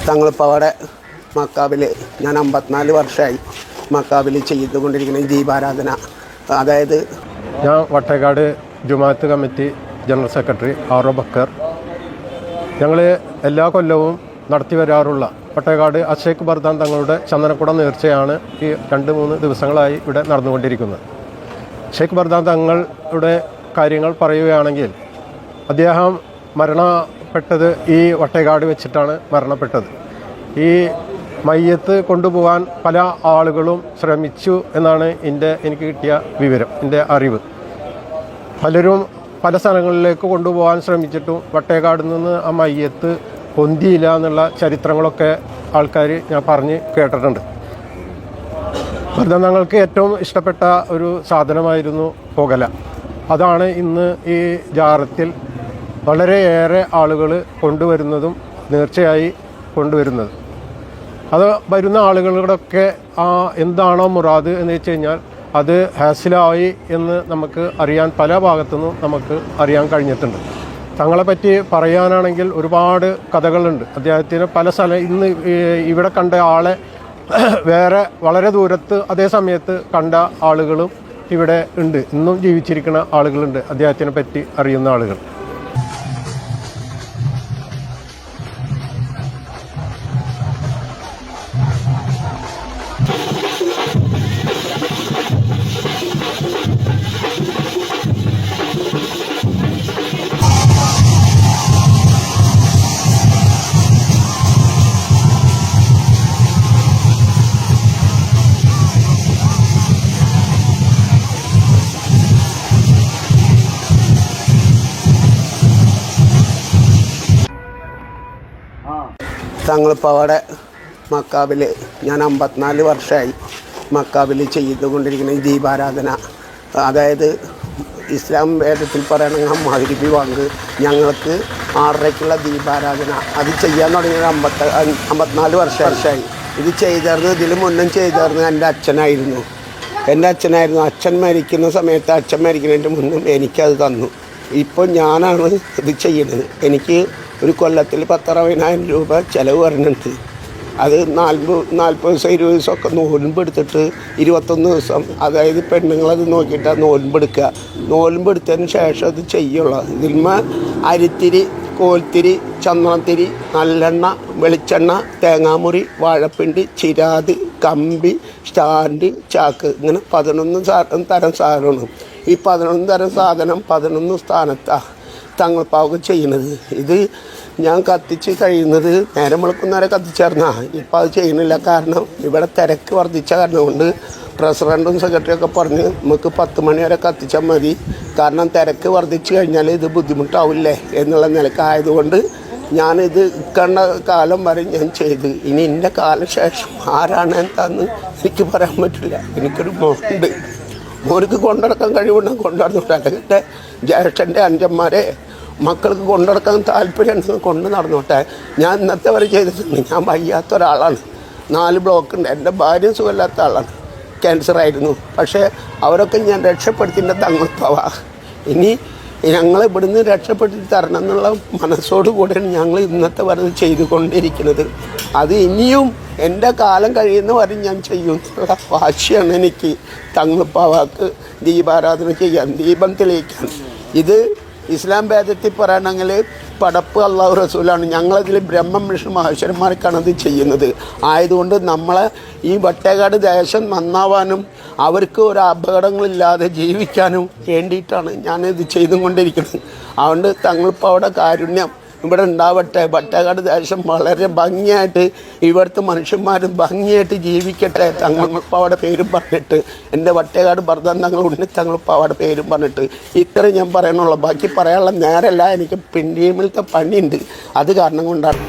തങ്ങളിപ്പവിടെ മക്കാബിൽ ഞാൻ 54 വർഷമായി മക്കാബിൽ ചെയ്തുകൊണ്ടിരിക്കുന്ന ദീപാരാധന. അതായത് ഞാൻ Vattekkad Jumaath committee general secretary R O. Bakkar. ഞങ്ങൾ എല്ലാ കൊല്ലവും നടത്തി വരാറുള്ള വട്ടേക്കാട് അഷേഖ് ബർദാൻ തങ്ങളുടെ ചന്ദനക്കുട നേർച്ചയാണ് ഈ 2-3 ദിവസങ്ങളായി ഇവിടെ നടന്നുകൊണ്ടിരിക്കുന്നത്. ഷേഖ് ബർദാൻ തങ്ങളുടെ കാര്യങ്ങൾ പറയുകയാണെങ്കിൽ അദ്ദേഹം മരണപ്പെട്ടത് ഈ വട്ടേക്കാട് വെച്ചിട്ടാണ് മരണപ്പെട്ടത്. ഈ മയ്യത്ത് കൊണ്ടുപോകാൻ പല ആളുകളും ശ്രമിച്ചു എന്നാണ് എനിക്ക് കിട്ടിയ വിവരം, എൻ്റെ അറിവ്. പലരും പല സ്ഥലങ്ങളിലേക്ക് കൊണ്ടുപോകാൻ ശ്രമിച്ചിട്ടും വട്ടേക്കാട് നിന്ന് ആ മയ്യത്ത് പൊന്തിയില്ല എന്നുള്ള ചരിത്രങ്ങളൊക്കെ ആൾക്കാർ ഞാൻ പറഞ്ഞ് കേട്ടിട്ടുണ്ട്. ഞങ്ങൾക്ക് ഏറ്റവും ഇഷ്ടപ്പെട്ട ഒരു സാധനമായിരുന്നു പുകല. അതാണ് ഇന്ന് ഈ ജാറത്തിൽ വളരെയേറെ ആളുകൾ കൊണ്ടുവരുന്നതും നേർച്ചയായി കൊണ്ടുവരുന്നത്. അത് വരുന്ന ആളുകളുടെയൊക്കെ എന്താണോ മുറാദ് എന്ന് വെച്ച് കഴിഞ്ഞാൽ അത് ഹാസിലായി എന്ന് നമുക്ക് അറിയാൻ പല ഭാഗത്തുനിന്നും നമുക്ക് അറിയാൻ കഴിഞ്ഞിട്ടുണ്ട്. തങ്ങളെപ്പറ്റി പറയാനാണെങ്കിൽ ഒരുപാട് കഥകളുണ്ട്. അദ്ദേഹത്തിന് പല സ്ഥലം ഇന്ന് ഇവിടെ കണ്ട ആളെ വേറെ വളരെ ദൂരത്ത് അതേ സമയത്ത് കണ്ട ആളുകളും ഇവിടെ ഉണ്ട്. ഇന്നും ജീവിച്ചിരിക്കുന്ന ആളുകളുണ്ട് അദ്ദേഹത്തിനെ പറ്റി അറിയുന്ന ആളുകൾ. തങ്ങളിപ്പോൾ അവിടെ മക്കാബിൽ ഞാൻ 54 വർഷമായി മക്കാബിൽ ചെയ്തുകൊണ്ടിരിക്കുന്ന ഈ ദീപാരാധന. അതായത് ഇസ്ലാം വേദത്തിൽ പറയണമെങ്കിൽ മഗ്‌രിബ് വാങ്ക് ഞങ്ങൾക്ക് 6:30-ക്കുള്ള ദീപാരാധന അത് ചെയ്യാൻ തുടങ്ങിയത് 54 വർഷമായി. ഇത് ചെയ്തിരുന്നത് ഇതിൽ മുന്നും ചെയ്തിരുന്നത് എൻ്റെ അച്ഛനായിരുന്നു. അച്ഛൻ മരിക്കുന്ന സമയത്ത് അച്ഛൻ മരിക്കുന്നതിൻ്റെ മുന്നും എനിക്കത് തന്നു. ഇപ്പോൾ ഞാനാണ് ഇത് ചെയ്യുന്നത്. എനിക്ക് ഒരു കൊല്ലത്തിൽ 10,60,000 രൂപ ചിലവ് വരുന്നുണ്ട്. അത് 40 ദിവസം 20 ദിവസമൊക്കെ നോൽമ്പെടുത്തിട്ട് 21 ദിവസം, അതായത് പെണ്ണുങ്ങളത് നോക്കിയിട്ടാണ് നോൽമ്പെടുത്തതിന് ശേഷം അത് ചെയ്യുള്ളൂ. ഇതിന്മ അരിത്തിരി, കോൽത്തിരി, ചന്ദനത്തിരി, നല്ലെണ്ണ, വെളിച്ചെണ്ണ, തേങ്ങാമുറി, വാഴപ്പിണ്ടി, ചിരാത്, കമ്പി, സ്റ്റാൻഡ്, ചാക്ക്, ഇങ്ങനെ 11 തരം സാധനമാണ്. ഈ 11 തരം സാധനം 11 സ്ഥാനത്താണ് തങ്ങളിപ്പാവൊക്കെ ചെയ്യുന്നത്. ഇത് ഞാൻ കത്തിച്ച് കഴിയുന്നത് നേരം വെളുക്കുന്നവരെ കത്തിച്ചേർന്നാ. ഇപ്പം അത് ചെയ്യുന്നില്ല. കാരണം ഇവിടെ തിരക്ക് വർദ്ധിച്ച കാരണം കൊണ്ട് പ്രസിഡൻറ്റും സെക്രട്ടറിയൊക്കെ പറഞ്ഞ് നമുക്ക് 10 മണി വരെ കത്തിച്ചാൽ മതി, കാരണം തിരക്ക് വർദ്ധിച്ചു കഴിഞ്ഞാൽ ഇത് ബുദ്ധിമുട്ടാവില്ലേ എന്നുള്ള നിലക്കായതുകൊണ്ട് ഞാനിത് കണ്ട കാലം വരെ ഞാൻ ചെയ്ത്. ഇനി എൻ്റെ കാലശേഷം ആരാണ് എന്താന്ന് എനിക്ക് പറയാൻ പറ്റില്ല. എനിക്കൊരു മോനുണ്ട്, മോർക്ക് കൊണ്ടുനടക്കാൻ കഴിവുണ്ടെങ്കിൽ കൊണ്ടുനടന്നിട്ട്, അല്ലെങ്കിൽ ജ്യേഷ്ഠൻ്റെ അഞ്ചന്മാരെ മക്കൾക്ക് കൊണ്ടുനടക്കാൻ താല്പര്യമുണ്ടെങ്കിൽ കൊണ്ട് നടന്നോട്ടെ. ഞാൻ ഇന്നത്തെ വരെ ചെയ്തിട്ടുണ്ട്. ഞാൻ വയ്യാത്ത ഒരാളാണ്, 4 ബ്ലോക്കുണ്ട്. എൻ്റെ ഭാര്യ സുഖമില്ലാത്ത ആളാണ്, ക്യാൻസറായിരുന്നു. പക്ഷേ അവരൊക്കെ ഞാൻ രക്ഷപ്പെടുത്തിൻ്റെ തങ്ങളിപ്പാവാ. ഇനി ഞങ്ങൾ ഇവിടുന്ന് രക്ഷപ്പെടുത്തി തരണം എന്നുള്ള മനസ്സോടു കൂടിയാണ് ഞങ്ങൾ ഇന്നത്തെ വരെ ചെയ്തുകൊണ്ടിരിക്കുന്നത്. അത് ഇനിയും എൻ്റെ കാലം കഴിയുന്ന വരെ ഞാൻ ചെയ്യുന്നുള്ള വാശിയാണ് എനിക്ക്. തങ്ങളിപ്പാവാക്ക് ദീപാരാധന ചെയ്യാൻ, ദീപം തെളിയിക്കാൻ. ഇത് ഇസ്ലാം ഭേദത്തിൽ പറയുകയാണെങ്കിൽ പടപ്പ് അള്ളാഹു റസൂലാണ്. ഞങ്ങളതിൽ ബ്രഹ്മം വിഷ്ണു മഹേശ്വരന്മാർക്കാണ് അത് ചെയ്യുന്നത്. ആയതുകൊണ്ട് നമ്മളെ ഈ വട്ടേക്കാട് ദേശം നന്നാവാനും അവർക്ക് ഒരു അപകടങ്ങളില്ലാതെ ജീവിക്കാനും വേണ്ടിയിട്ടാണ് ഞാനിത് ചെയ്തുകൊണ്ടിരിക്കുന്നത്. അതുകൊണ്ട് തങ്ങളിപ്പോൾ അവിടെ കാരുണ്യം ഇവിടെ ഉണ്ടാവട്ടെ. വട്ടേക്കാട് ദേശം വളരെ ഭംഗിയായിട്ട് ഇവിടുത്തെ മനുഷ്യന്മാരും ഭംഗിയായിട്ട് ജീവിക്കട്ടെ. തങ്ങളിപ്പാവയുടെ പേരും പറഞ്ഞിട്ട്, എൻ്റെ വട്ടേക്കാട് ബർദാൻ തങ്ങൾ ഉണ്ണി തങ്ങളിപ്പാവയുടെ പേരും പറഞ്ഞിട്ട് ഇത്ര ഞാൻ പറയണുള്ളൂ. ബാക്കി പറയാനുള്ള നേരമല്ല, എനിക്ക് പിന്നീമിലത്തെ പണിയുണ്ട്. അത് കാരണം കൊണ്ടാണ്.